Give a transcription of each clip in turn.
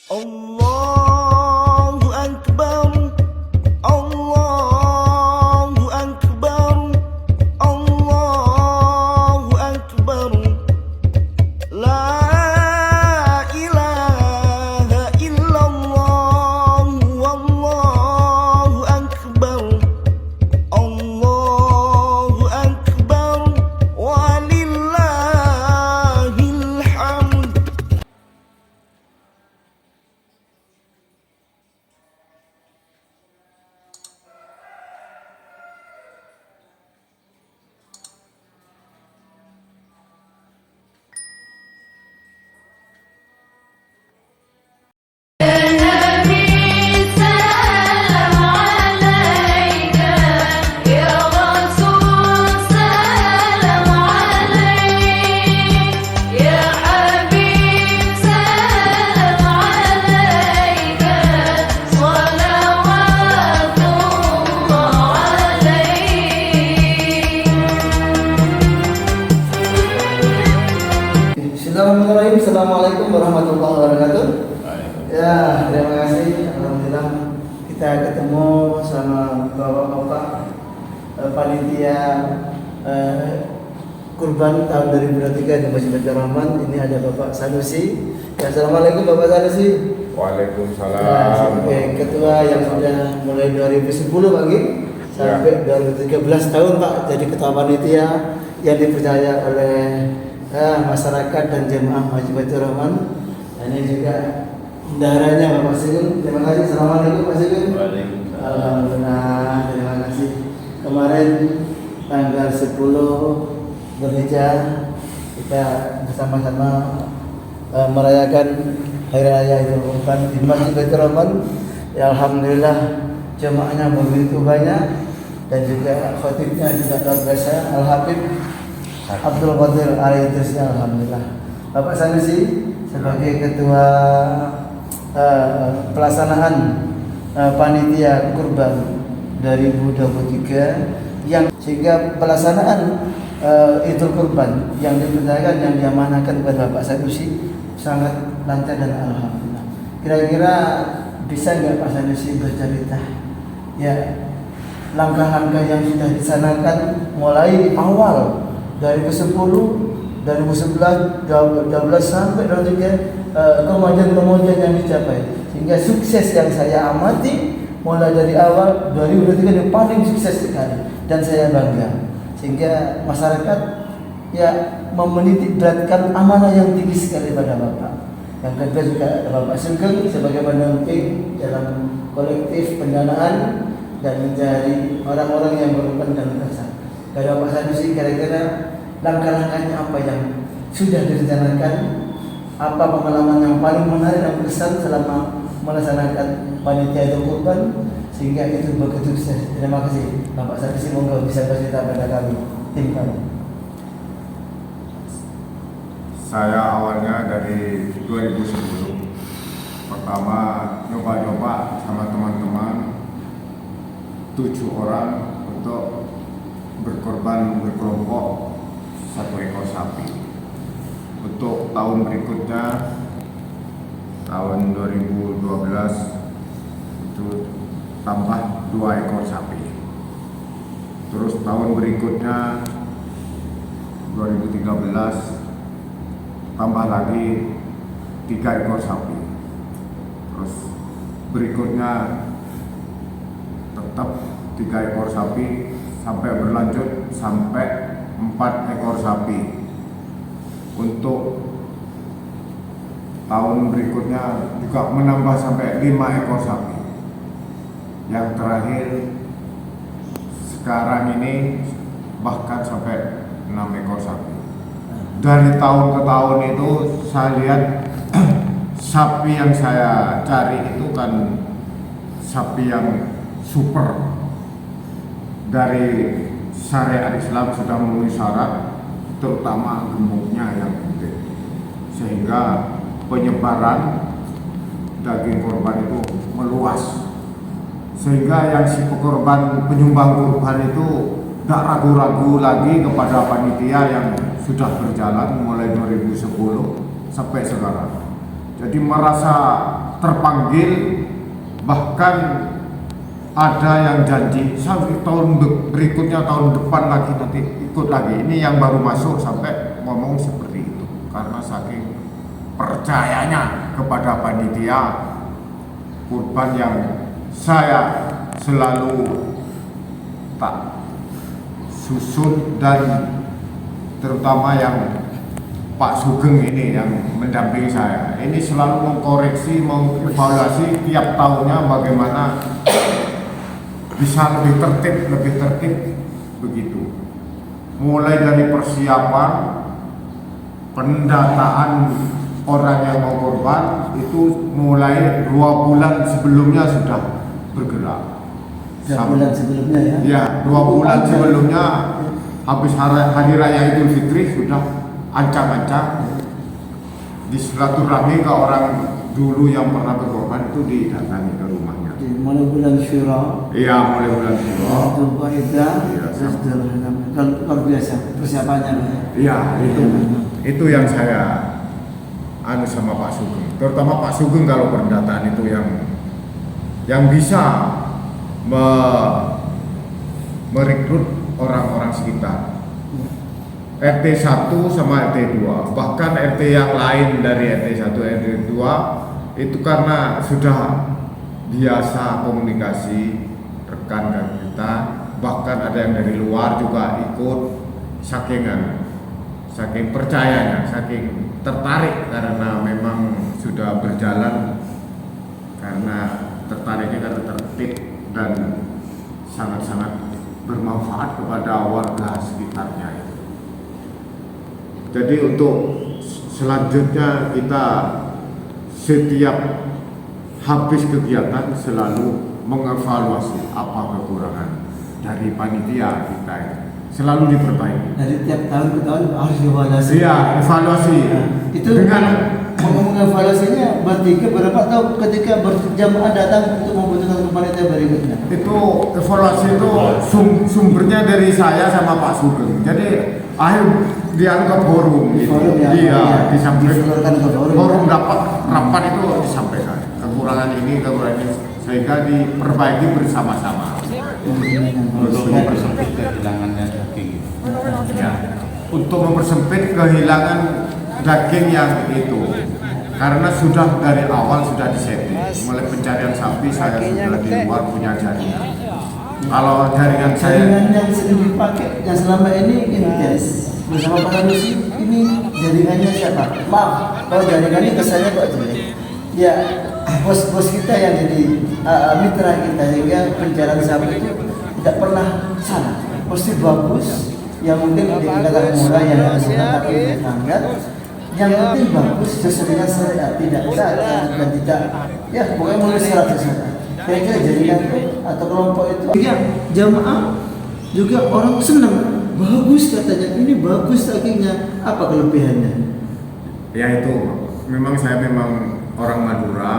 Allahu Akbar, Allahu Akbar, Allahu Akbar. La ilaha illallah, wallahu akbar. Allahu akbar, walillahil hamd. Bismillahirrahmanirrahim. Assalamualaikum warahmatullahi wabarakatuh. Ya, terima kasih. Alhamdulillah kita ketemu sama bapak-bapak panitia kurban tahun 2023 di Masjid Baitur Rahman. Ini ada Bapak Sanusi. Ya, assalamualaikum Bapak Sanusi. Waalaikumsalam. Ya, sebagai ketua yang sudah mulai 2010 pagi sampai 2013 tahun Pak jadi ketua panitia yang dipercaya oleh masyarakat dan jemaah Masjid Baitur Rahman. Ini juga bendaharanya Bapak Sigun. Terima kasih. Assalamualaikum Pak Sigun. Waalaikumsalam. Alhamdulillah, terima kasih. Kemarin tanggal 10 Dzulhijjah kita bersama-sama merayakan Hari Raya Idul Kurban di Masjid Baitur Rahman. Ya, alhamdulillah jemaahnya begitu banyak dan juga khatibnya juga luar biasa. Al-Habib Abdul Qadir Al-Idrisnya, alhamdulillah. Bapak Sanusi sebagai ketua pelaksanaan panitia kurban 2023 yang sehingga pelaksanaan Idul Kurban yang dipercayakan yang diamanahkan kepada Bapak Sanusi sangat lancar dan alhamdulillah. Kira-kira bisa nggak Pak Sanusi bercerita ya langkah-langkah yang sudah disanakan mulai awal dari ke-10, 2011, 2012 sampai 2023 kemajuan-kemajuan yang dicapai sehingga sukses yang saya amati mulai dari awal 2023 yang paling sukses sekali dan saya bangga sehingga masyarakat ya menitik beratkan amanah yang tinggi sekali pada Bapak. Yang kedua juga ada Bapak Sugeng sebagai pendamping dalam kolektif pendanaan dan mencari orang-orang yang berkorban dan berjasa. Kalau Pak Sanusi kira-kira langkah-langkahnya apa yang sudah direncanakan, apa pengalaman yang paling menarik dan berkesan selama melaksanakan panitia Idul Kurban sehingga itu begitu sukses. Terima kasih Bapak Sanusi, monggo bisa bercerita pada kami tim kami. Saya awalnya dari 2010. Pertama nyoba-nyoba sama teman-teman 7 orang untuk berkorban berkelompok 1 ekor sapi. Untuk tahun berikutnya tahun 2012 itu tambah 2 ekor sapi. Terus tahun berikutnya 2013 tambah lagi 3 ekor sapi. Terus berikutnya tetap 3 ekor sapi sampai berlanjut sampai 4 ekor sapi. Untuk tahun berikutnya juga menambah sampai 5 ekor sapi. Yang terakhir sekarang ini bahkan sampai 6 ekor sapi. Dari tahun ke tahun itu saya lihat sapi yang saya cari itu kan sapi yang super. Dari syariat Islam sudah memenuhi syarat, terutama gemuknya yang penting, sehingga penyebaran daging korban itu meluas, sehingga yang si pekorban penyumbang kurban itu tidak ragu-ragu lagi kepada panitia yang sudah berjalan mulai 2010 sampai sekarang. Jadi merasa terpanggil, bahkan ada yang janji sampai tahun berikutnya, tahun depan lagi nanti ikut lagi. Ini yang baru masuk sampai ngomong seperti itu karena saking percayanya kepada panitia kurban yang saya selalu tak susun, dan terutama yang Pak Sugeng ini yang mendampingi saya ini selalu mengkoreksi, mengevaluasi tiap tahunnya bagaimana bisa lebih tertib begitu. Mulai dari persiapan, pendataan orang yang mau korban itu mulai 2 bulan sebelumnya sudah bergerak. 2 bulan sebelumnya ya? Ya, 2 bulan sebelumnya habis hari raya Idul Fitri sudah ancang-ancang disilaturahmi ke orang dulu yang pernah berkorban itu didatangi ke rumahnya. Mulai bulan Syura. Iya, mulai bulan Syura. Itu Qaidah, Iya, terus luar biasa persiapannya. Iya, itu yang saya anu sama Pak Sugeng. Terutama Pak Sugeng kalau pendataan itu yang bisa merekrut orang-orang sekitar. RT 1 sama RT 2, bahkan RT yang lain dari RT 1 RT 2 itu karena sudah biasa komunikasi rekan kita, bahkan ada yang dari luar juga ikut, saking percayanya, saking tertarik karena memang sudah berjalan, karena tertariknya karena tertib dan sangat-sangat bermanfaat kepada warga sekitarnya. Jadi untuk selanjutnya kita setiap habis kegiatan selalu mengevaluasi apa kekurangan dari panitia kita ini. Selalu diperbaiki. Dari tiap tahun ke tahun harus dievaluasi. Iya, evaluasi. Nah, itu dengan mengevaluasinya berarti berapa tahun ketika berjamaah datang untuk membutuhkan panitia berikutnya. Itu evaluasi itu sumbernya dari saya sama Pak Sugeng. Jadi akhir dianggap forum gitu. Forum ya. Iya, disampaikan ke forum. Forum rapat itu disampaikan. Kekurangan ini sehingga diperbaiki bersama-sama. Untuk mempersempit kehilangannya daging. Ya, untuk mempersempit kehilangan daging yang itu, karena sudah dari awal sudah disetting. Mulai pencarian sapi saya sudah di luar punya jaringan. Kalau jaringan Jaringan saya yang sering dipakai yang selama ini intens bersama Pak Sanusi, ini jaringannya siapa? Maaf, kalau jaringannya kesannya kok jelek. Ya, bos-bos kita yang jadi mitra kita, sehingga pencarian sapi itu tidak pernah salah, pasti bagus. Yang mungkin dikatakan murah yang tidak sunnah tapi tetangga. Yang penting bagus sesuai dengan syariat, tidak salah dan tidak ya pokoknya mulai syarat sesuai. Kira-kira jaringan itu atau kelompok itu ya, jamaah juga orang senang, bagus katanya, ini bagus dagingnya, apa kelebihannya? ya itu memang saya memang orang Madura,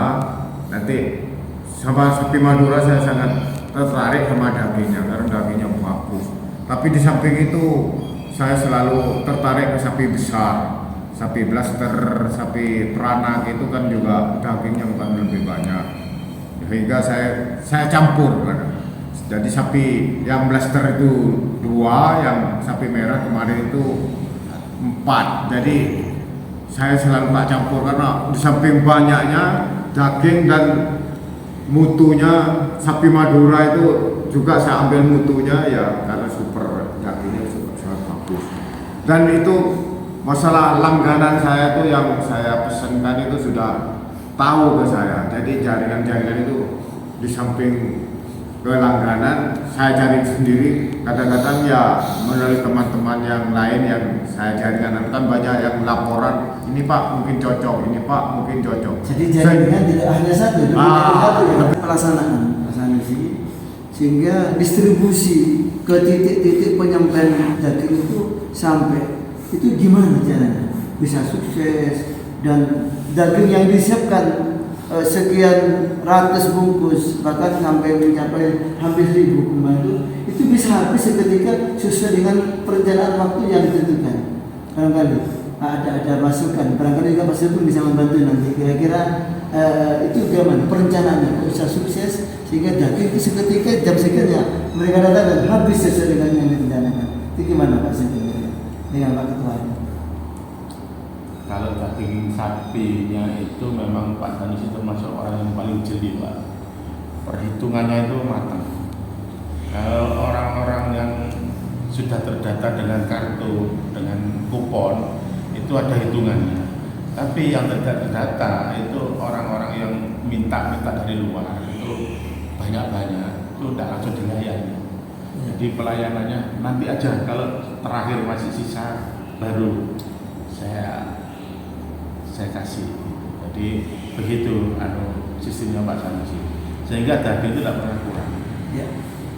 nanti sama sapi Madura saya sangat tertarik sama dagingnya karena dagingnya bagus. Tapi di samping itu saya selalu tertarik ke sapi besar, sapi blaster, sapi peranak itu kan juga dagingnya bukan lebih banyak. Sehingga saya campur kan. Jadi sapi yang blaster itu 2, yang sapi merah kemarin itu 4. Jadi saya selalu tak campur karena di samping banyaknya daging dan mutunya sapi Madura itu juga saya ambil mutunya ya karena super dagingnya super sangat bagus. Dan itu masalah langganan saya itu yang saya pesankan itu sudah tahu ke saya. Jadi jaringan-jaringan itu di samping ke langganan saya cari sendiri, kadang-kadang ya melalui teman-teman yang lain yang saya jaringan, kan banyak yang laporan ini Pak mungkin cocok, ini Pak mungkin cocok. Jadi jaringan tidak hanya satu, ya, pelaksanaan sih, sehingga distribusi ke titik-titik penyampaian daging itu sampai itu gimana caranya bisa sukses, dan daging yang disiapkan sekian ratus bungkus bahkan sampai mencapai hampir 1000 kemarin itu bisa habis seketika sesuai dengan perencanaan waktu yang ditentukan. Barangkali ada masukan, barangkali juga Mas Sugeng bisa membantu nanti kira-kira itu gimana perencanaannya kok bisa sukses sehingga daging itu seketika jam sekiannya mereka datang dan habis sesuai dengan yang direncanakan. Itu gimana Pak Sendiri dengan Pak Ketua? Kalau daging sapinya itu memang Pak Sanusi termasuk orang yang paling jeli Pak. Perhitungannya itu matang. Kalau orang-orang yang sudah terdata dengan kartu, dengan kupon, itu ada hitungannya. Tapi yang tidak terdata itu orang-orang yang minta-minta dari luar itu banyak-banyak, itu tidak langsung dilayani. Jadi pelayanannya nanti aja, kalau terakhir masih sisa baru saya kasih. Jadi begitu sistemnya Pak Sanusi. Sehingga daging itu tidak pernah kurang. Ya.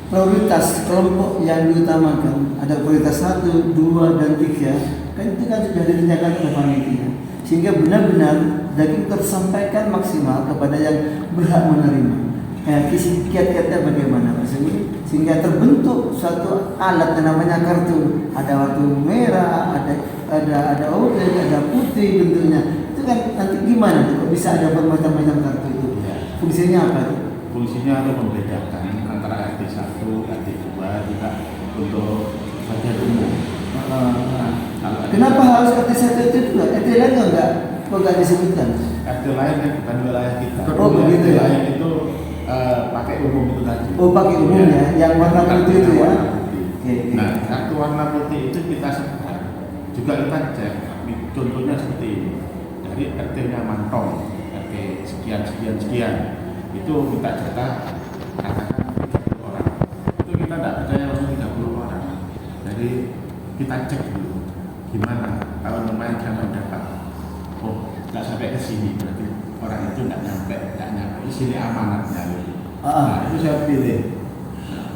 Prioritas kelompok yang diutamakan ada prioritas 1, 2, dan 3 kan itu kan sudah direncanakan oleh panitia sehingga benar-benar daging tersampaikan maksimal kepada yang berhak menerima. Kiat-kiatnya bagaimana Pak Sendiri sehingga terbentuk suatu alat yang namanya kartu, ada warna merah, ada oranye, ada putih bentuknya. Itu kan nanti gimana kok bisa ada bermacam-macam kartu itu? Fungsinya apa? Fungsinya untuk membedakan antara RT 1, RT 2 juga untuk bagian umum. Kenapa harus RT 1 itu juga? RT lain enggak disebutkan? RT lain yang bukan wilayah kita. Oh begitu ya? Lain itu pakai umum itu tadi. Oh pakai umum ya, yang warna putih itu ya? Nah, kartu warna putih itu kita sebar. Juga kita cek, contohnya seperti ini. Dari RT-nya Mantong, RT sekian. Itu minta jatah katakan 30 orang. Itu kita tidak percaya langsung 30 orang. Jadi kita cek dulu gimana kalau lumayan jangan dapat. Oh, nggak sampai ke sini berarti orang itu nggak nyampe. Di sini amanatnya. Nah, itu saya pilih. Nah,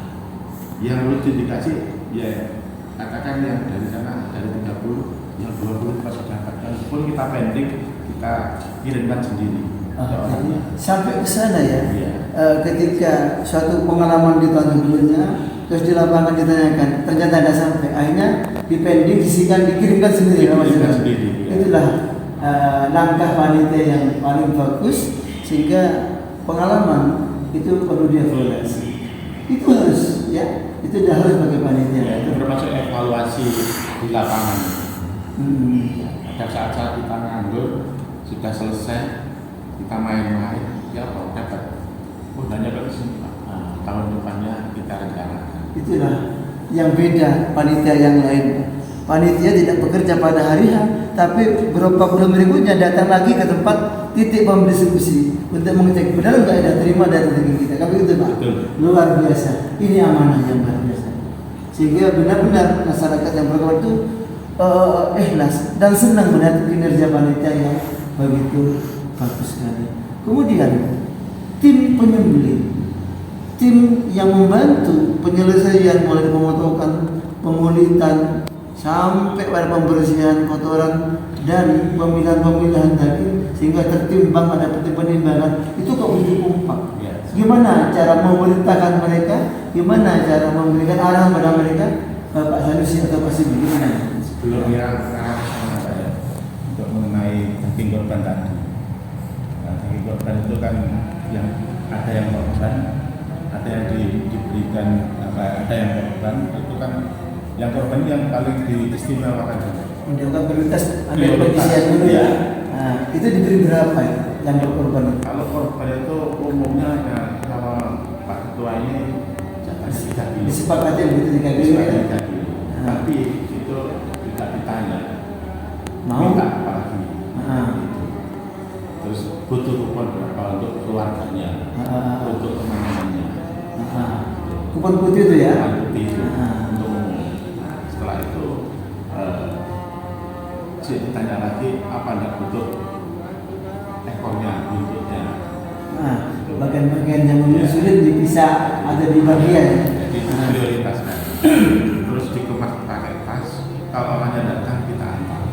yang harus dikasih ya katakan yang dari sana dari 30, yang 20 pasti dapat. Meskipun kita pending, kita kirimkan sendiri. Sampai ke sana ya. Iya. Ketika suatu pengalaman di tahun sebelumnya, terus di lapangan ditanyakan, ternyata tidak sampai. Akhirnya dipending, dikirimkan sendiri. Sendiri. Itulah langkah panitia yang paling bagus sehingga pengalaman itu perlu dievaluasi. Itu harus ya, itu sudah harus bagi panitia. Ya, itu termasuk evaluasi di lapangan. Pada saat-saat kita nganggur sudah selesai. Kita main-main, ya Pak dapat. Oh, hanya ke sini Pak. Nah, tahun depannya kita rencanakan. Itulah yang beda panitia yang lain. Panitia tidak bekerja pada hari H, tapi beberapa bulan berikutnya datang lagi ke tempat titik pemdistribusi untuk mengecek benar nggak ada terima dari daging kita. Tapi itu Pak, luar biasa. Ini amanah yang luar biasa. Sehingga benar-benar masyarakat yang berkawan itu ikhlas dan senang melihat kinerja panitia yang begitu bagus sekali. Kemudian tim penyembelih, tim yang membantu penyelesaian mulai pemotongan, pengulitan sampai pada pembersihan kotoran dan pemilihan daging sehingga tertimbang ada penimbangan itu kok begitu kompak. Gimana cara memerintahkan mereka? Gimana cara memberikan arahan pada mereka? Pak Sanusi atau Pak Sidi gimana? Sebelum yang sama saya untuk mengenai daging korban tadi. Daging korban itu kan yang ada yang korban, ada yang diberikan ada yang korban itu kan yang korban yang paling diistimewakan juga. Menjadi prioritas ambil pengisian dulu ya. Nah, itu diberi berapa ya yang berkorban? Kalau korban itu umumnya hanya sama Pak Ketua ini jatah 3 kilo. Disepakati begitu 3 kilo ya. Tapi itu tidak ditanya. Mau minta apa lagi? Terus butuh kupon berapa untuk keluarganya, untuk teman-temannya. Kupon putih itu ya? Kupon putih itu untuk umum. Nah, setelah itu ditanya lagi apa anda butuh ekornya, buntutnya. Nah, bagian-bagian yang sulit bisa ada di bagian. Jadi prioritaskan. Terus dikemas pakai tas. Kalau orangnya datang kita antar.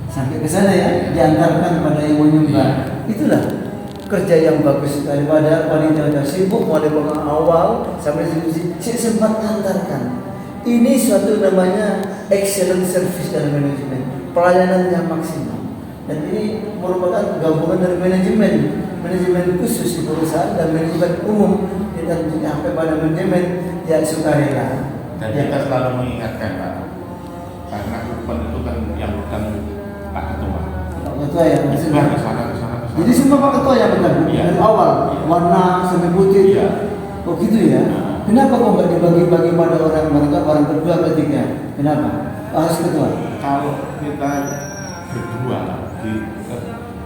Sampai ke sana ya, diantarkan pada yang menyembah. Itulah kerja yang bagus daripada panitia sibuk mulai awal sampai distribusi. Saya sempat antarkan. Ini suatu namanya excellent service dalam manajemen, pelayanan yang maksimal. Dan ini merupakan gabungan dari manajemen khusus di perusahaan dan manajemen umum, dan sampai pada manajemen yang sukarela. Dan kita selalu mengingatkan Pak, karena kupon itu kan yang bukan Pak Ketua. Pak Ketua ya, Sebar ke sana. jadi semua Pak Ketua yang benar dari awal, warna sampai putih. Iya. Oh gitu ya. Kenapa kok nggak dibagi-bagi pada orang kedua, ketiga? Kenapa? Harus ketua. Kalau kita berdua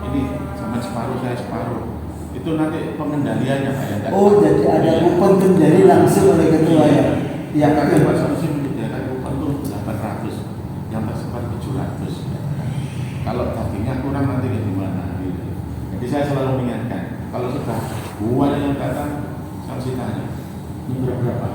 ini sama separuh saya separuh, itu nanti pengendaliannya Pak ya. Oh jadi ada kupon kendali langsung oleh ketua ya. Ya kan Pak Sanusi menyediakan kupon itu 800, yang tersebar 700. Kalau dagingnya kurang nanti gimana? Gitu. Jadi saya selalu mengingatkan, kalau sudah buat yang datang, Sanusi tanya, ini berapa?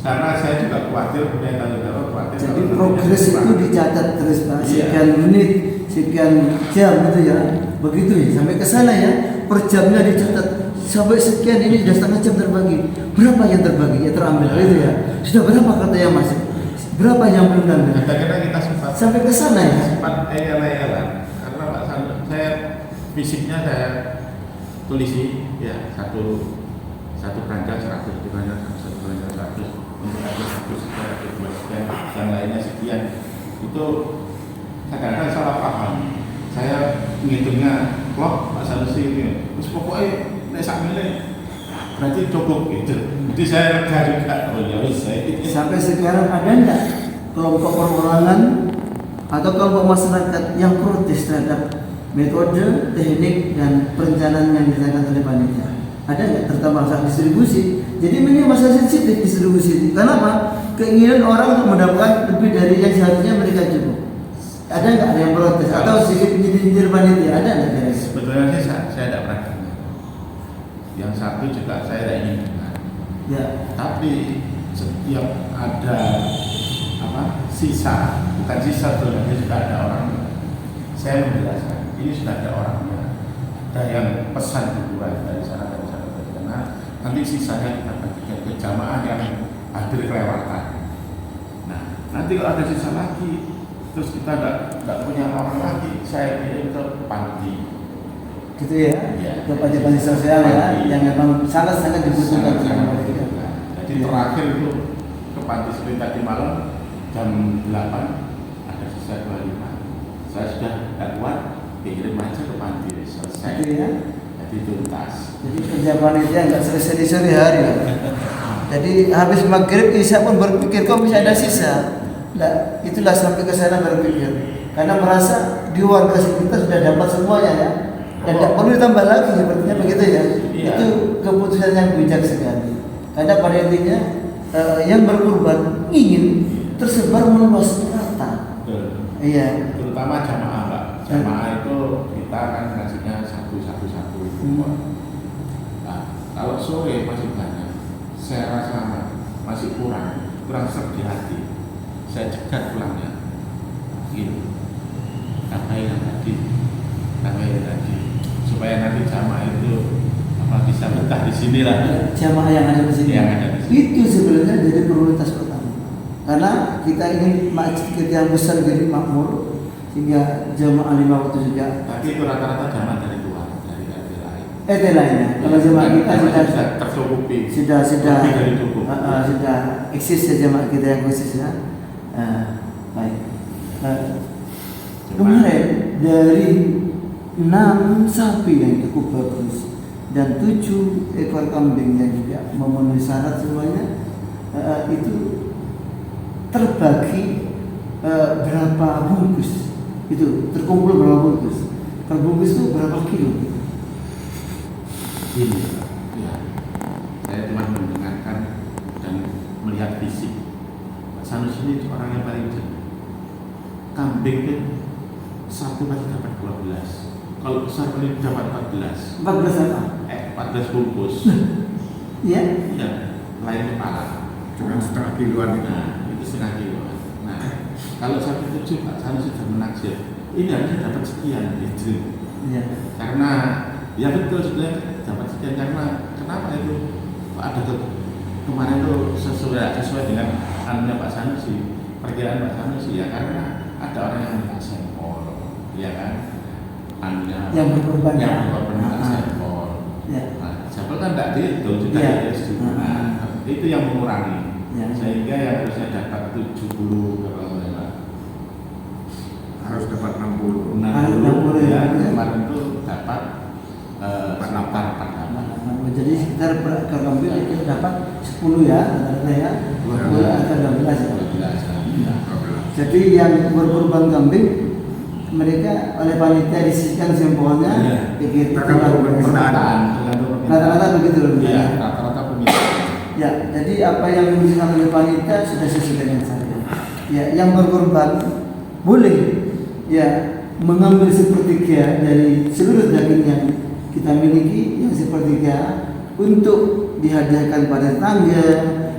Karena saya juga khawatir punya tanggung jawab, khawatir. Jadi progres itu dicatat terus Pak, sekian menit, sekian jam gitu ya, begitu ya, sampai ke sana ya, per jamnya dicatat, sampai sekian ini sudah setengah jam terbagi, berapa yang terbagi, ya terambil gitu ya, sudah berapa kata yang masuk, berapa yang belum diambil, Kadang-kadang kita sempat sampai ke sana ya. sempat eyel-eyelan, karena Pak Sanusi, saya fisiknya saya tulisi ya satu keranjang 100, satu keranjang 100, untuk ada 1 sekian, ada 2 sekian, dan lainnya sekian. Itu kadang-kadang salah paham. Saya menghitungnya, loh Pak Sanusi ini, terus pokoknya nek sak milih berarti cukup gitu. Jadi saya lega juga. Oh ya wis saya. Sampai sekarang ada enggak kelompok perorangan atau kelompok masyarakat yang protes terhadap metode, teknik, dan perencanaan yang dilakukan oleh panitia? Ada nggak, terutama saat distribusi? Jadi ini masalah sensitif distribusi. Kenapa? Keinginan orang untuk mendapatkan lebih dari yang seharusnya mereka cukup. Ada nggak ada yang protes atau sedikit nyindir panitia? Ada nggak? Sebetulnya saya tidak pernah dengar. Yang satu juga saya tidak ingin dengar. Ya. Tapi setiap ada sisa, bukan sisa sebenarnya sudah ada orang. Saya menjelaskan, ini sudah ada orangnya. Ada yang pesan hiburan dari sana. Nanti sisanya kita bagikan ke jamaah yang hadir kelewatan. Nah, nanti kalau ada sisa lagi, terus kita nggak punya orang lagi, saya kirim ke panti. Gitu ya? Ya. Ke panti sosial ya, yang memang sangat-sangat dibutuhkan. Jadi terakhir itu ke panti seperti tadi malam jam 8 ada sisa 25. Saya sudah tidak kuat, kirim aja ke panti selesai. Gitu ya? Tuntas. Jadi kerja panitia nggak selesai di sore hari ya. Jadi habis maghrib isya pun berpikir kok bisa ada sisa. Nah, itulah sampai ke sana berpikir. Karena merasa di warga sekitar sudah dapat semuanya ya. Dan tidak perlu ditambah lagi sepertinya begitu ya. Iya. Itu keputusan yang bijak sekali. Karena pada intinya yang berkorban ingin tersebar meluas rata. Betul. Iya. Terutama jamaah Pak. Jamaah itu kita kan ngasihnya satu. Nah, kalau sore masih banyak, saya rasa masih kurang serg di hati. Saya cegat pulangnya. Gitu. Tambahin tadi, supaya nanti jamaah itu bisa betah di sini lah. Jamaah yang ada di sini. Yang ada di sini. Itu sebenarnya jadi prioritas pertama. Karena kita ingin masjid kita yang besar jadi makmur, sehingga jamaah 5 waktu juga. Tapi itu rata-rata jamaah dari luar, dari RT lain. RT lainnya. Kalau jamaah kita sudah tercukupi. Sudah lebih dari cukup. sudah eksis ya jamaah kita yang khusus ya. Baik. Kemarin dari 6 sapi yang cukup bagus dan 7 ekor kambing yang juga memenuhi syarat semuanya, itu terbagi berapa bungkus, itu terkumpul berapa bungkus, per bungkus itu berapa kilo? Ini, ya, saya cuma mendengarkan dan melihat fisik. Pak Sanusi ini orang yang paling cerdas. Kambing itu satu pasti dapat 12. Kalau besar paling dapat 14. 14 apa? 14 bungkus. Iya? Iya, lain kepala. Cuma setengah kiloan itu. Nah, itu setengah kiloan. Nah, kalau satu 7 Pak Sanusi sudah menaksir, ini harusnya dapat sekian hijri. Iya. Karena ya betul sebenarnya dapat sekian, karena kenapa itu ada kemarin itu sesuai dengan anunya Pak Sanusi, perkiraan Pak Sanusi ya, karena ada orang yang minta sampel ya kan, anunya Yang berkorban. yang berkorban Ah. sampel. Ya. Nah, sampel kan tidak dihitung sudah Iya. dihitung. Nah, itu yang mengurangi. Ya. Sehingga yang harusnya dapat 70 kalau berapa? Harus dapat 60. 60 ya. ya, kemarin itu dapat sekitar 48. Jadi sekitar berakar kambing kita dapat 10 ya, rata-rata ya. 20 atau 12 ya. 12 ya. Jadi yang berkorban kambing mereka oleh panitia disisihkan sampelnya Iya. begitu. Tergantung permintaan. Rata-rata begitu loh. Iya, rata-rata permintaan. Ya, jadi apa yang disisihkan oleh panitia sudah sesuai dengan saya. Ya, yang berkorban boleh ya mengambil sepertiga dari seluruh daging yang kita miliki, yang sepertiga untuk dihadiahkan pada tetangga,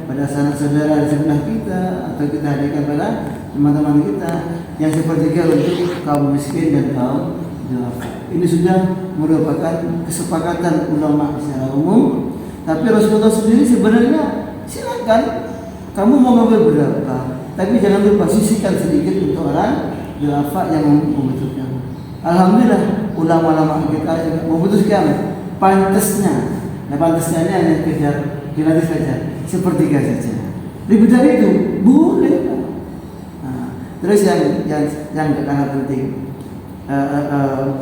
pada sanak saudara di sebelah kita, atau kita hadiahkan pada teman-teman kita, yang sepertiga untuk kaum miskin dan kaum duafa. Ini sudah merupakan kesepakatan ulama secara umum. Tapi Rasulullah sendiri sebenarnya silakan kamu mau ngambil berapa, tapi jangan lupa sisihkan sedikit untuk orang duafa yang membutuhkan. Alhamdulillah ulama-ulama kita juga memutuskan pantasnya. Nah, pantasnya ini hanya sekedar dilatih saja, sepertiga saja. Lebih dari itu boleh. Nah, terus yang sangat penting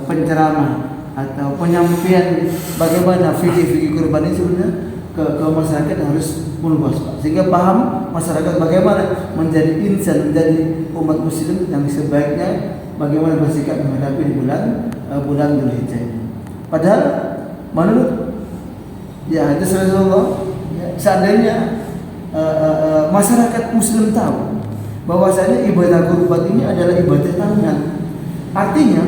penceramah atau penyampaian bagaimana fikih kurban ini sebenarnya ke masyarakat harus meluas, Pak. Sehingga paham masyarakat bagaimana menjadi insan, menjadi umat muslim yang sebaiknya bagaimana bersikap menghadapi di bulan Dzulhijjah ini. Padahal menurut hadis Rasulullah, seandainya masyarakat muslim tahu bahwasanya ibadah kurban ini adalah ibadah tahunan. Artinya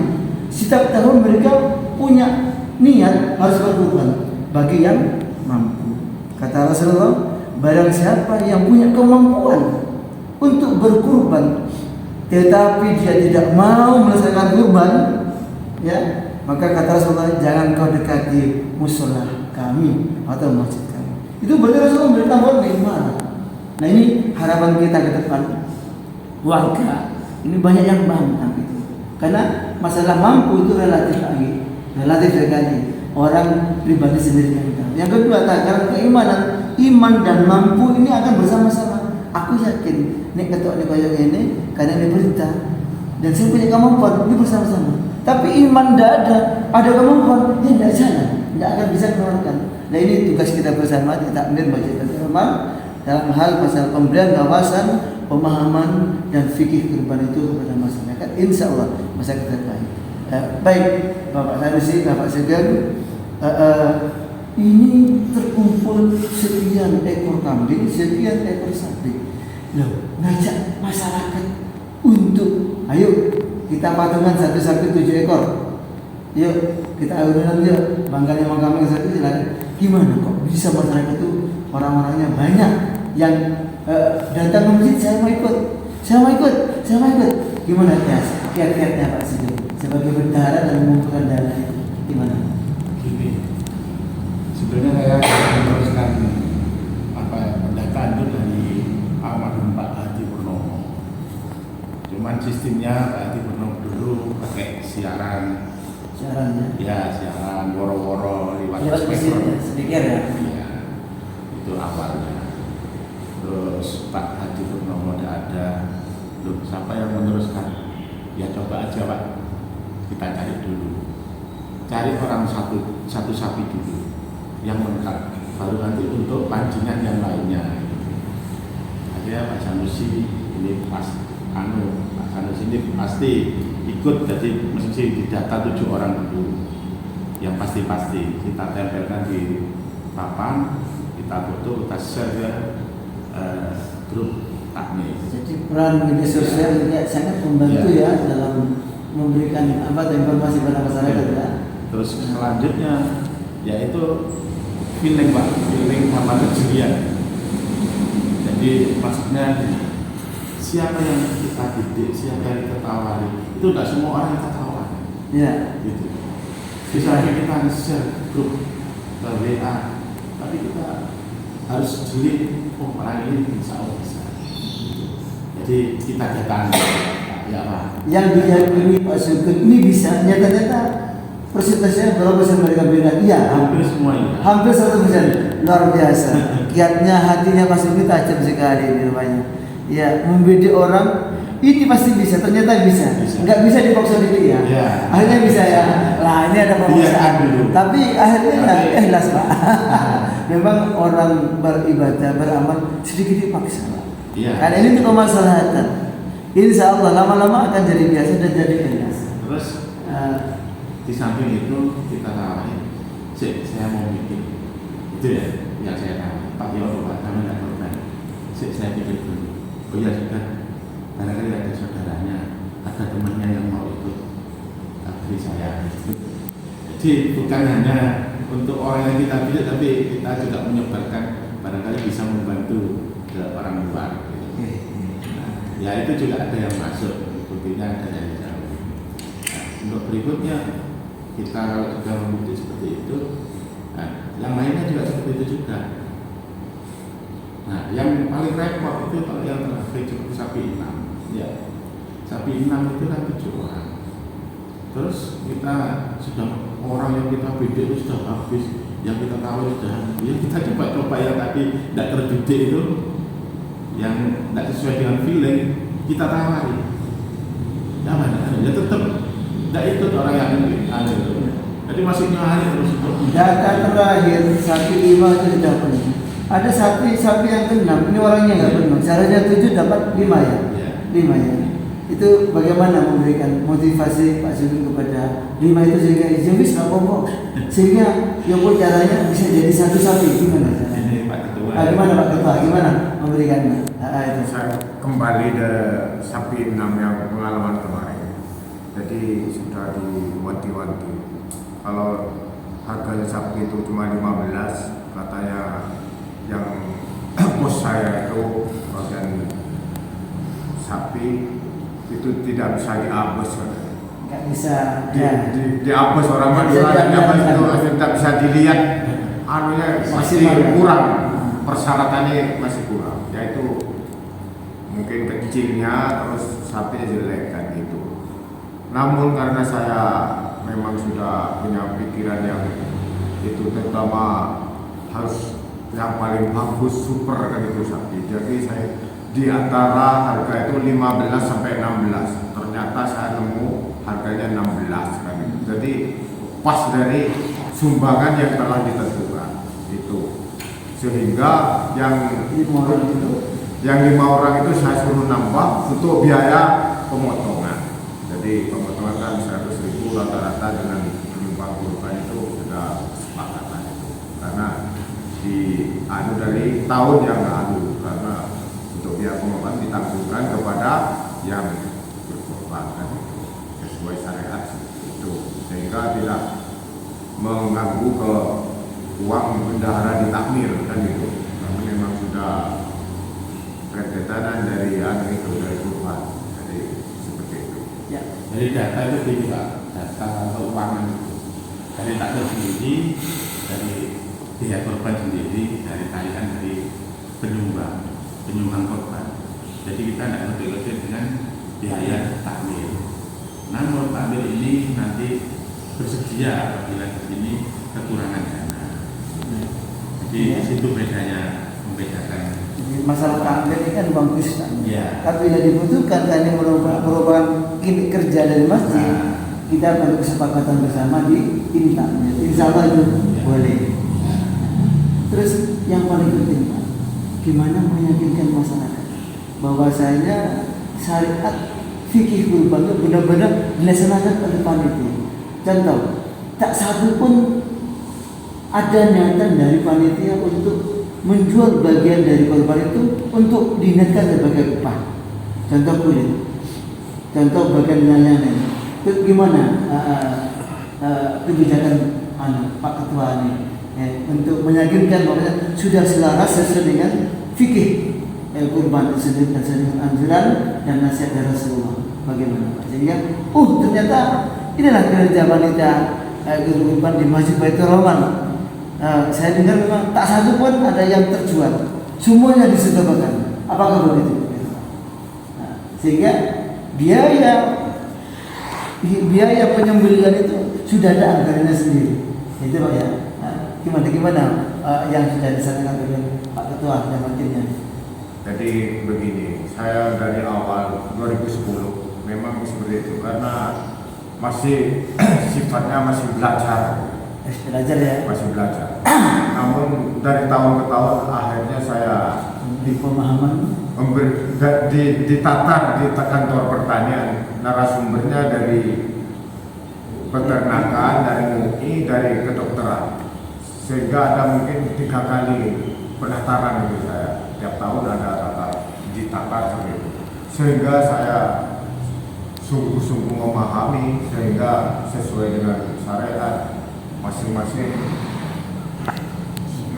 setiap tahun mereka punya niat harus berkurban bagi yang mampu. Kata Rasulullah, barang siapa yang punya kemampuan untuk berkurban tetapi dia tidak mau melesaikan kurban, ya, maka kata Rasulullah, jangan kau dekati musola kami atau masjid kami. Itu berarti Rasulullah memberi tambahan bagaimana? Nah, ini harapan kita ke depan. Warga ini banyak yang bantah itu, karena masalah mampu itu relatif sekali. Orang pribadi sendiri yang tahu. Yang kedua, takaran keimanan, iman dan mampu ini akan bersama-sama. Aku yakin nek ketok nek koyo ngene karena ini perintah dan saya punya kemampuan ini bersama-sama. Tapi iman tidak ada kemampuan dia tidak jalan, tidak akan bisa keluarkan. Nah, ini tugas kita bersama di takmir Masjid Al-Rahman dalam hal masalah pemberian wawasan, pemahaman dan fikih kurban itu kepada masyarakat. Insya Allah masyarakat terbaik. Baik Bapak Sanusi, Bapak Sugeng, ini terkumpul sekian ekor kambing, sekian ekor sapi. Loh, ngajak masyarakat untuk ayo kita patungan satu sapi 7 ekor. Yuk kita urunan yuk, bangkanya sama kambing satu silakan. Gimana kok bisa masyarakat itu orang-orangnya banyak yang datang ke masjid, saya mau ikut. Gimana kiat-kiatnya Pak Sugeng sebagai bendahara dan mengumpulkan dana itu gimana? Gini, sebenarnya saya meneruskan pendataan itu dari almarhum Pak Haji Purnomo. Cuman sistemnya Pak Haji Purnomo dulu pakai siaran ya. Siaran woro-woro lewat speaker ya. Iya, itu awalnya. Terus Pak Haji Purnomo tidak ada. Loh, siapa yang meneruskan? Ya coba aja Pak, kita cari dulu. Cari orang satu sapi dulu yang lengkap, baru nanti untuk pancingan yang lainnya. Akhirnya Pak Sanusi ini Pak Sanusi ini pasti ikut, jadi mesti didata 7 orang dulu yang pasti kita tempelkan di papan, kita foto, kita share ke grup takmir. Jadi peran media sosial juga sangat membantu ya dalam memberikan informasi pada masyarakat ya. Terus selanjutnya yaitu feeling sama kejelian. Jadi maksudnya siapa yang kita didik, siapa yang kita tawari, itu tidak semua orang kita tawari. Ya. Gitu. Bisa kita share grup WA, tapi kita harus jeli, orang ini insya Allah bisa. Jadi kita datang Ya Pak. Yang diyakini Pak Sugeng ini bisa, nyata-nyata persentasenya berapa persen mereka berikan? Iya, Hampir semua ya. hampir 100%. Luar biasa. Kiatnya, hatinya Pak Sugeng tajam sekali ini rupanya. Ya, membidik orang ini pasti bisa, ternyata bisa. Enggak bisa dipaksa diri ya. Ya. Akhirnya bisa ya. Lah ini ada pemaksaan Iya, dulu. Tapi akhirnya ya ikhlas Pak. Memang orang beribadah, beramal sedikit dipaksa Pak. Iya. Karena ini untuk kemaslahatan. Insya Allah lama-lama akan jadi biasa dan jadi ikhlas. Terus di samping itu kita tawarin, saya mau bikin itu ya yang saya tahu. Pak Yo, Pak, kami nggak korban. Saya pikir dulu. Oh iya juga. Barangkali ada saudaranya, ada temannya yang mau ikut beri saya. Jadi bukan hanya untuk orang yang kita pilih, tapi kita juga menyebarkan barangkali bisa membantu ke orang luar. Gitu. Nah, ya itu juga ada yang masuk, buktinya ada yang jauh. Nah, untuk berikutnya kita kalau sudah memilih seperti itu, nah, yang lainnya juga seperti itu juga. Nah, yang paling repot itu kalau yang terakhir seperti sapi 6. Ya, sapi 6 itu kan 7 orang. Terus kita sudah orang yang kita bidik itu sudah habis, yang kita tahu sudah habis. Ya kita coba yang tadi tidak terdidik itu, yang tidak sesuai dengan feeling, kita tawari. Ya mana? Ya tetap tidak ikut orang yang ada itu. Jadi masih nyari terus itu. Data terakhir sapi 5 itu sudah penuh. Ada sapi yang ke-6, ini orangnya nggak penuh. Seharusnya 7 dapat 5 ya. 5 ya. Itu bagaimana memberikan motivasi Pak Sugeng kepada 5 itu sehingga izin bisa ngomong, sehingga yang pun caranya bisa jadi satu sapi. Gimana caranya? Pak Ketua. Gimana Pak Ketua? Gimana memberikannya? Itu. Saya kembali ke sapi 6 yang pengalaman kemarin. Jadi sudah diwanti-wanti. Kalau harganya sapi itu cuma 15, katanya yang bos saya itu bagian sapi itu tidak bisa diabes, Nggak bisa. diabes orang Madura, apa itu tidak bisa dilihat, anunya masih kurang, persyaratannya masih kurang, yaitu mungkin kecilnya, terus sapinya jelek kan gitu. Namun karena saya memang sudah punya pikiran yang itu, terutama harus yang paling bagus, super kan itu sapi, jadi saya di antara harga itu 15 sampai 16, ternyata saya nemu harganya 16 kan. Jadi pas dari sumbangan yang telah ditentukan itu, sehingga yang 5 orang itu saya suruh nambah untuk biaya pemotongan. Jadi pemotongan kan 100.000 rata-rata dengan penyumbang kurban itu sudah kesepakatan itu, karena di dari tahun yang lalu, karena biar pengorban ditanggungkan kepada yang berkorban kan, sesuai syariat itu, sehingga tidak mengganggu ke uang bendahara di takmir kan itu, karena memang sudah rentetan dari itu dari korban, jadi seperti itu. Ya. Jadi data itu tinggi Pak, data keuangan itu dari takmir sendiri, dari pihak korban sendiri, dari tarian dari penyumbang korban. Jadi kita tidak lebih dengan biaya takmir. Namun takmir ini nanti bersedia apabila di sini kekurangan dana. Jadi di situ bedanya, membedakan. Jadi masalah takmir ini kan bagus kan. Ya. Tapi bila dibutuhkan karena merupakan kerja dari masjid, kita pada kesepakatan bersama di ini takmir. Insya Allah itu boleh. Terus yang paling penting Pak, gimana meyakinkan masyarakat bahwasanya syariat fikih kurban itu benar-benar dilaksanakan oleh panitia. Contoh, tak satu pun ada niatan dari panitia untuk menjual bagian dari korban itu untuk diniatkan sebagai upah. Contoh kulit, contoh bagian layanan. Itu gimana kebijakan Pak Ketua ini untuk meyakinkan bahwa sudah selaras sesuai dengan fikih kurban tersebut dan dengan anjuran dan nasihat dari Rasulullah. Bagaimana Pak? Sehingga ternyata inilah kerja panitia kurban di Masjid Baitur Rahman. Saya dengar memang tak satu pun ada yang terjual, semuanya disedekahkan. Apakah begitu? Sehingga biaya penyembelihan itu sudah ada anggarannya sendiri. Itu Pak ya. Nah, gimana yang sudah disampaikan oleh Pak Ketua dan wakilnya? Jadi begini, saya dari awal 2010 memang seperti itu karena masih sifatnya masih belajar. Belajar ya. Masih belajar. Namun dari tahun ke tahun akhirnya saya di pemahaman ditatar di kantor pertanian, narasumbernya dari peternakan, dari MUI, dari kedokteran, sehingga ada mungkin 3 kali pendaftaran itu saya tiap tahun ada ditatar seperti itu, sehingga saya sungguh-sungguh memahami sehingga sesuai dengan syariat masing-masing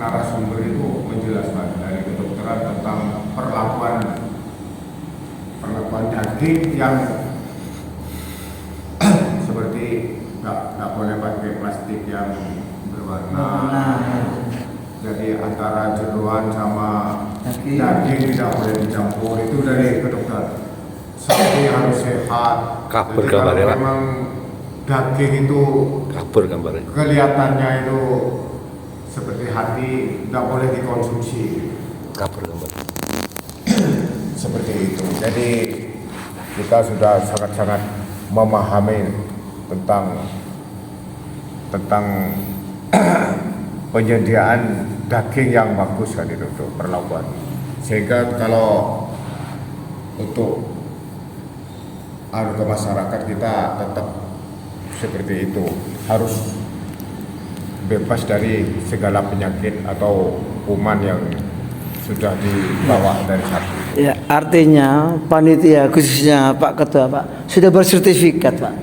narasumber itu menjelaskan dari kedokteran tentang perlakuan daging yang seperti nggak boleh pakai plastik yang berwarna. Jadi antara jeroan sama daging tidak boleh dicampur, itu dari kedokteran. Sapi harus sehat. Kabur Jadi kalau gambarnya, Pak. memang daging itu Kabur gambarnya. kelihatannya itu seperti hati, tidak boleh dikonsumsi. Kabur gambarnya. Seperti itu. Jadi kita sudah sangat-sangat memahami tentang penyediaan daging yang bagus kan itu untuk perlakuan. Sehingga kalau untuk ke masyarakat kita tetap seperti itu, harus bebas dari segala penyakit atau kuman yang sudah dibawa dari sapi. Ya, artinya panitia khususnya Pak Ketua Pak sudah bersertifikat Pak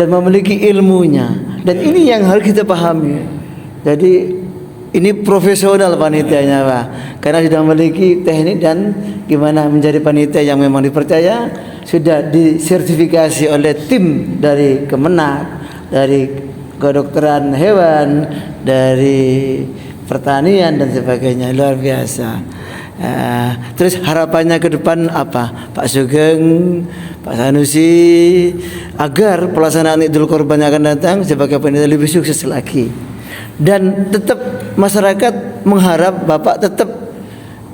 dan memiliki ilmunya, dan ini yang harus kita pahami. Jadi ini profesional panitianya Pak, karena sudah memiliki teknik dan gimana menjadi panitia yang memang dipercaya, sudah disertifikasi oleh tim dari Kemenak, dari kedokteran hewan, dari pertanian dan sebagainya. Luar biasa. Terus harapannya ke depan apa Pak Sugeng, Pak Sanusi, agar pelaksanaan Idul Kurban yang akan datang sebagai panitia lebih sukses lagi, dan tetap masyarakat mengharap Bapak tetap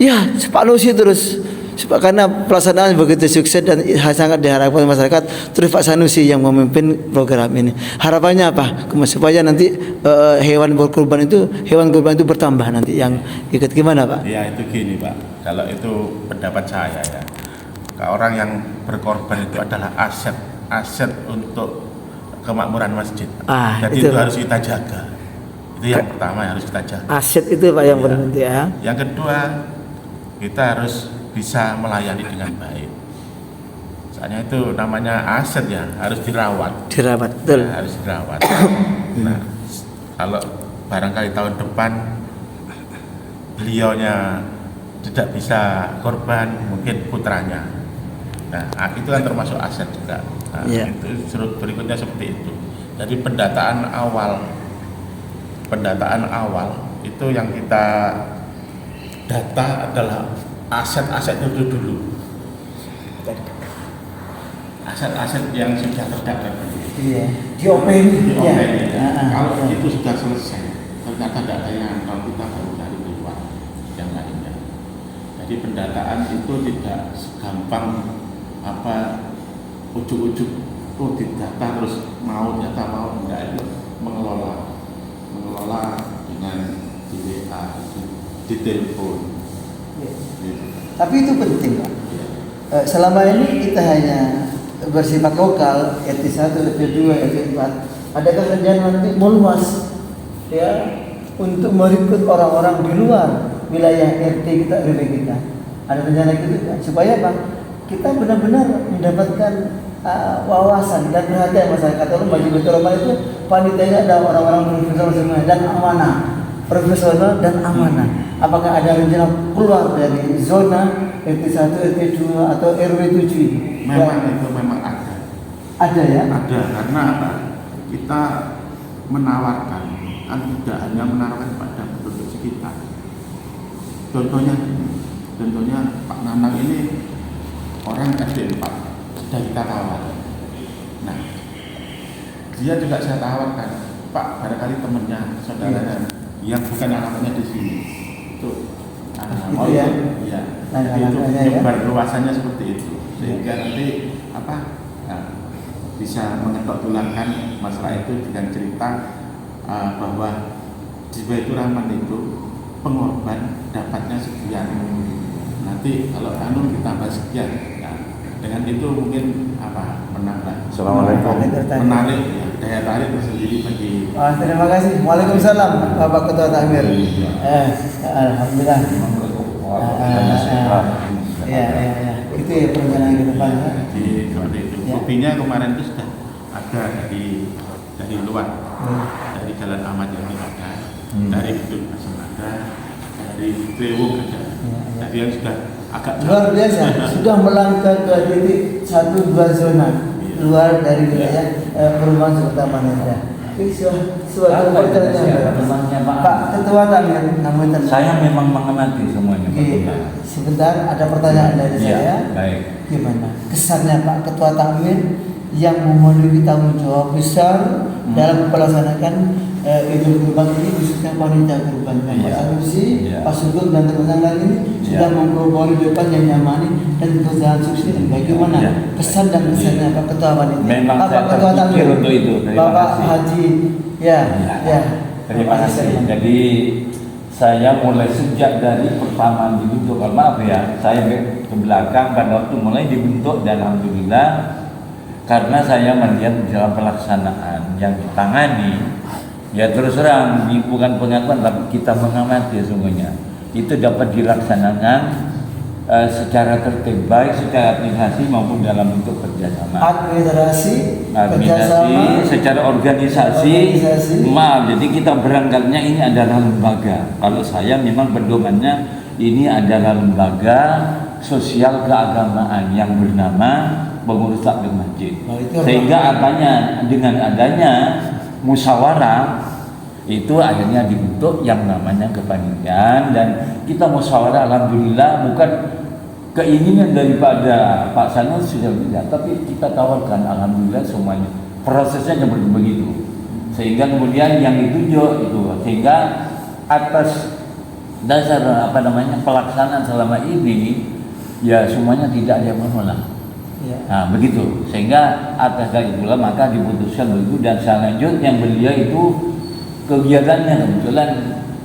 ya Pak Nusi terus, karena pelaksanaan begitu sukses dan sangat diharapkan masyarakat, terus Pak Sanusi yang memimpin program ini. Harapannya apa? Supaya nanti hewan kurban itu bertambah nanti yang ikut, gimana Pak? Ya itu gini Pak, kalau itu pendapat saya ya, orang yang berkorban itu adalah aset untuk kemakmuran masjid. Jadi itu harus kita jaga. Itu yang pertama yang harus kita jaga. Aset itu Pak yang penting ya. Yang kedua, kita harus bisa melayani dengan baik. Soalnya itu namanya aset ya, harus dirawat. Betul. Ya, harus dirawat. Nah, kalau barangkali tahun depan beliaunya tidak bisa korban, mungkin putranya. Nah, itu kan termasuk aset juga. Nah, itu berikutnya seperti itu. Jadi pendataan awal itu yang kita data adalah aset-aset itu dulu. Aset-aset yang sudah terdaftar. Iya. Diopeni. Kalau itu sudah selesai, ternyata datanya kalau kita baru dari keluar yang lainnya. Jadi pendataan itu tidak segampang ujuk-ujuk didata terus mau enggak, itu mengelola dengan di WA, di telepon. Tapi itu penting Pak. Selama ini kita hanya bersifat lokal, RT 1, RT 2, RT 4. Adakah rencana nanti meluas ya untuk merekrut orang-orang di luar wilayah RT kita, RW kita? Ada rencana gitu kan? Supaya Pak, kita benar-benar mendapatkan wawasan dan perhatian masyarakat. Kalau bagi betul itu panitianya ada orang-orang profesional dan amanah. Profesional dan amanah. Apakah ada rencana keluar dari zona RT 1, RT 2 atau RW 7 ini? Itu memang ada. Ada ya? Ada, karena apa? Kita menawarkan, kan tidak hanya menawarkan pada penduduk sekitar. Contohnya Pak Nanang ini orang RT 4. sudah kita tawar. Nah, dia juga saya tawarkan, Pak, barangkali temannya, saudaranya yang bukan alamatnya di sini, itu mau ya? ya, Nah, jadi itu ya. nyebar luasannya seperti itu, sehingga nanti bisa mengetok tularkan masalah itu dengan cerita bahwa di Baitur Rahman itu pengorban dapatnya sekian, nanti kalau anu ditambah sekian. Nah, dengan itu mungkin menambah menarik ya, daya tarik tersendiri bagi. Terima kasih. Waalaikumsalam Bapak Ketua Takmir. Alhamdulillah. Ya. Itu ya perjalanan ke depan. Jadi seperti itu. Kopinya kemarin itu sudah ada dari luar, dari Jalan Ahmad Yani ada, dari Gedung Asem ada, dari Trewung ada. Tadi yang sudah agak luar biasa, sudah melangkah ke titik 1-2 zona luar dari wilayah perumahan serta Manenda. Suatu pertanyaan Pak Ketua Takmir, namun saya memang mengamati semuanya. Sebentar, ada pertanyaan dari saya. Baik. Gimana kesannya Pak Ketua Takmir yang memiliki tanggung jawab besar dalam melaksanakan Idul Kurban ini, khususnya panitia kurban Pak Sanusi, Pak Sugeng dan teman-teman lain ini sudah memperoleh depan yang nyamani dan berjalan sukses. Bagaimana kesan dan kesannya Pak Ketua Panitia? Memang Pak Ketua Takmir untuk itu. Bapak Haji ya. Terima kasih. Jadi saya mulai sejak dari pertama dibentuk, maaf ya, saya ke belakang pada waktu mulai dibentuk dan alhamdulillah karena saya melihat dalam pelaksanaan yang ditangani, ya terus terang bukan pengakuan tapi kita mengamati sesungguhnya itu dapat dilaksanakan secara tertib, baik secara aplikasi maupun dalam bentuk kerjasama. Administrasi, secara organisasi. Maaf, jadi kita berangkatnya ini adalah lembaga. Kalau saya memang pedomannya ini adalah lembaga sosial keagamaan yang bernama Pengurus Takmir Masjid. Sehingga dengan adanya musyawarah itu akhirnya dibentuk yang namanya kepanitiaan, dan kita musyawarah alhamdulillah bukan keinginan daripada Pak Sanus sudah tidak, tapi kita tawarkan alhamdulillah semuanya prosesnya seperti begitu, sehingga kemudian yang ditunjuk itu, sehingga atas dasar pelaksanaan selama ini ya semuanya tidak ada yang menolak. Nah begitu, sehingga atas dari itulah maka diputuskan begitu, dan selanjutnya beliau itu kegiatannya kebetulan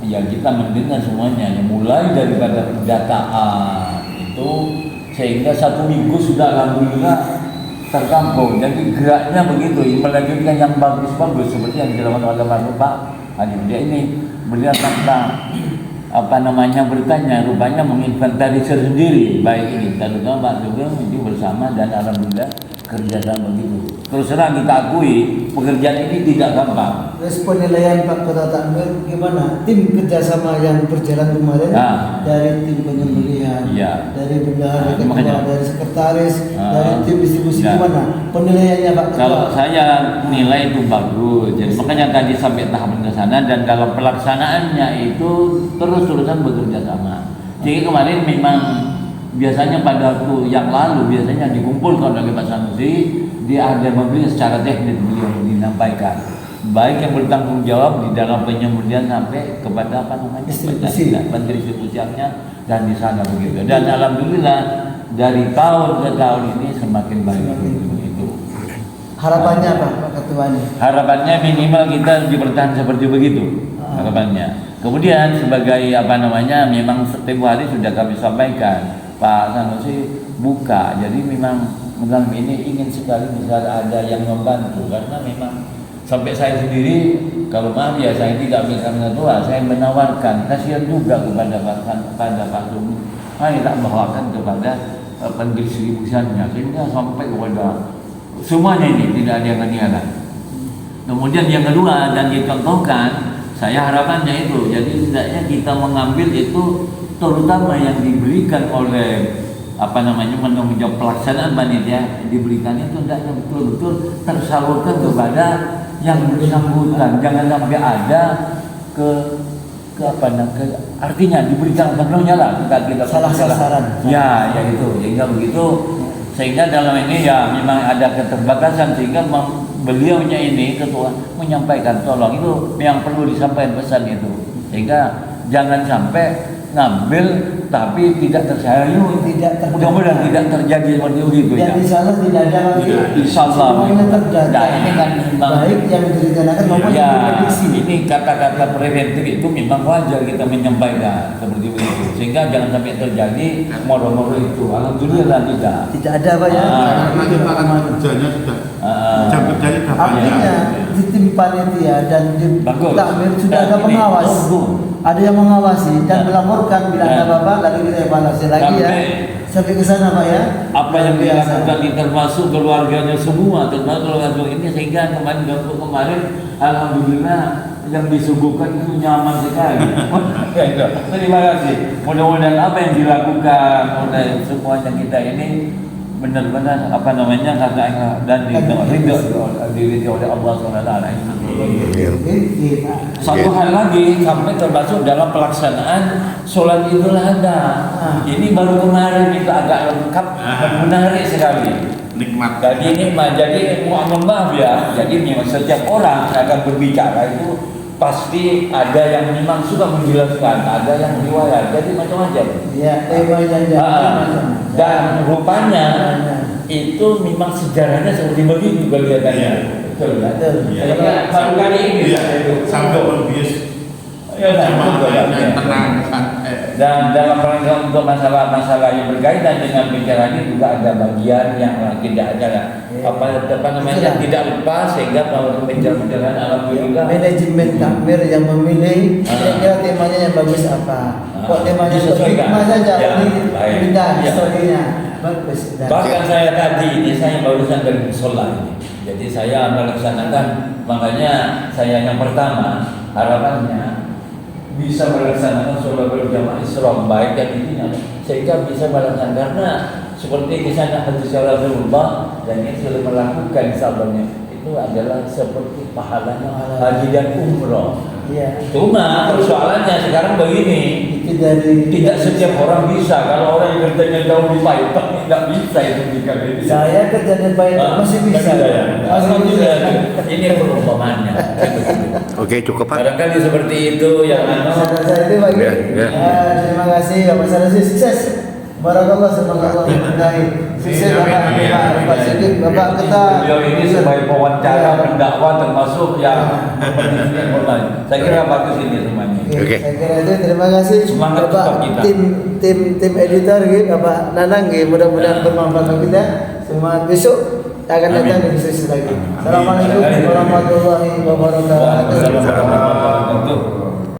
ya kita mendengar semuanya, yang mulai daripada pendataan itu sehingga 1 minggu sudah alhamdulillah terkampung. Jadi geraknya begitu, melanjutkan yang bagus-bagus seperti yang dilakukan oleh Pak Haji. Dia ini beliau tentang bertanya, rupanya menginventarisir sendiri baik ini terutama Pak Sugeng itu bersama, dan alhamdulillah kerjasama begitu. Terus terang kita akui pekerjaan ini tidak gampang. Respon penilaian Pak Ketua Takmir gimana? Tim kerjasama yang berjalan kemarin dari tim penyembelihan, dari bendahara, dari sekretaris, dari tim distribusi gimana? Penilaiannya Pak Ketua? Kalau saya nilai itu bagus. Jadi makanya tadi sampai tahapan ke sana, dan dalam pelaksanaannya itu terus-terusan bekerja sama. Jadi kemarin memang biasanya pada waktu yang lalu biasanya dikumpulkan oleh Pak Sanusi, dia ada memberi secara teknis beliau menyampaikan, baik yang bertanggung jawab di dalam penyembelihan sampai kepada pendistribusiannya dan di sana begitu. Dan alhamdulillah dari tahun ke tahun ini semakin baik begitu. Harapannya Pak Ketua ini? Harapannya minimal kita dipertahan seperti begitu. Harapannya. Kemudian sebagai memang setiap hari sudah kami sampaikan, Pak Sanusi buka, jadi memang ini ingin sekali bisa ada yang membantu, karena memang sampai saya sendiri kalau maaf ya saya tidak bisa mengetua, saya menawarkan kasihan juga kepada Pak Sugeng, ayo tak bawakan kepada pendistribusiannya sehingga sampai kepada semuanya ini tidak ada yang ketinggalan. Kemudian yang kedua dan dicontohkan, saya harapannya itu, jadi tidaknya kita mengambil itu terutama yang diberikan oleh menanggung jawab pelaksanaan panitia, diberikan itu hendaknya betul-betul tersalurkan kepada yang bersangkutan, jangan sampai ada artinya diberikan penuhnya lah, kita salah sasaran. Ya itu, sehingga begitu Sehingga dalam ini ya memang ada keterbatasan, sehingga beliaunya ini ketua menyampaikan tolong itu yang perlu disampaikan pesan itu, sehingga jangan sampai ngambil tapi tidak tersayu, mudah-mudahan tidak terjadi seperti itu ya. Yang insya Allah tidak ada lagi. Insya Allah. Semuanya terjaga. Nah, ini kan memang baik yang direncanakan maupun yang ya, diprediksi. ini kata-kata preventif itu memang wajar kita menyampaikan seperti itu, sehingga jangan sampai terjadi moro-moro itu. Alhamdulillah tidak. Tidak ada Pak ya. Karena kita kan kerjanya sudah jam kerjanya sudah Artinya panjang. di tim panitia dan di Bagus. takmir sudah Dan ada ini, pengawas. Ada yang mengawasi dan melaporkan bila ada Dan- apa-apa, lalu kita evaluasi lagi ya. Sampai ke sana Pak ya. Apa yang Biasa. dilakukan ini termasuk keluarganya semua, termasuk keluarga ini, sehingga kemarin alhamdulillah yang disuguhkan itu nyaman sekali. Terima kasih. Mudah-mudahan apa yang dilakukan oleh semuanya kita ini benar-benar apa namanya karena dan diridhoi oleh Allah SWT. Satu hal lagi sampai termasuk dalam pelaksanaan sholat Idul Adha. Ini baru kemarin itu agak lengkap dan menarik sekali. Nikmat. Jadi nikmat. Jadi mohon maaf ya. Jadi memang setiap orang akan berbicara itu pasti ada yang memang suka menjelaskan, ada yang riwayat. Jadi macam-macam. Ya, temanya macam. Dan rupanya itu memang sejarahnya seperti begitu kelihatannya. Betul ya. Saya baru kali ini Iya, sampai membius Ya, jamaah yang tenang. dan dalam rangka untuk masalah-masalah yang berkaitan dengan bicara ini juga ada bagian yang tidak ada apa namanya tidak lepas, sehingga kalau bicara alhamdulillah Manajemen takmir yang memilih kira-kira temanya yang bagus apa. Kok temanya disesuaikan. hikmah saja, Ya, ini baik. pindah Ya. historinya. Bagus. Dan Bahkan saya tadi ini saya barusan dari musola ini. Jadi saya melaksanakan, makanya saya yang pertama harapannya bisa melaksanakan sholat berjamaah Isra baik dan intinya, sehingga bisa melaksanakan, karena seperti di sana hadis Rasulullah dan yang sudah melakukan sahabatnya itu adalah seperti pahalanya haji dan umroh. ya, Cuma persoalannya sekarang begini, itu dari tidak setiap orang bisa. Kalau orang yang kerjanya jauh di Paiton tidak bisa itu jika dia saya kerja di Paiton masih bisa. Masih bisa. Ini perumpamannya. Oke, cukup Pak. Barangkali seperti itu yang Saya itu bagi. Ya, ya. Terima kasih Bapak Sanusi, sukses. Barakallah, semoga Allah memberkahi. Sukses Bapak Siddiq, Bapak kita. beliau ini sebagai pewawancara pendakwah termasuk yang pendidikan online. Saya kira bagus ini semuanya. Oke. Saya kira itu terima kasih Semangat Bapak tetap kita. tim editor gitu, Bapak Nanang gitu. Mudah-mudahan bermanfaat bagi kita. Semangat besok akan datang lebih sukses lagi. Assalamualaikum warahmatullahi wabarakatuh. Assalamualaikum warahmatullahi wabarakatuh.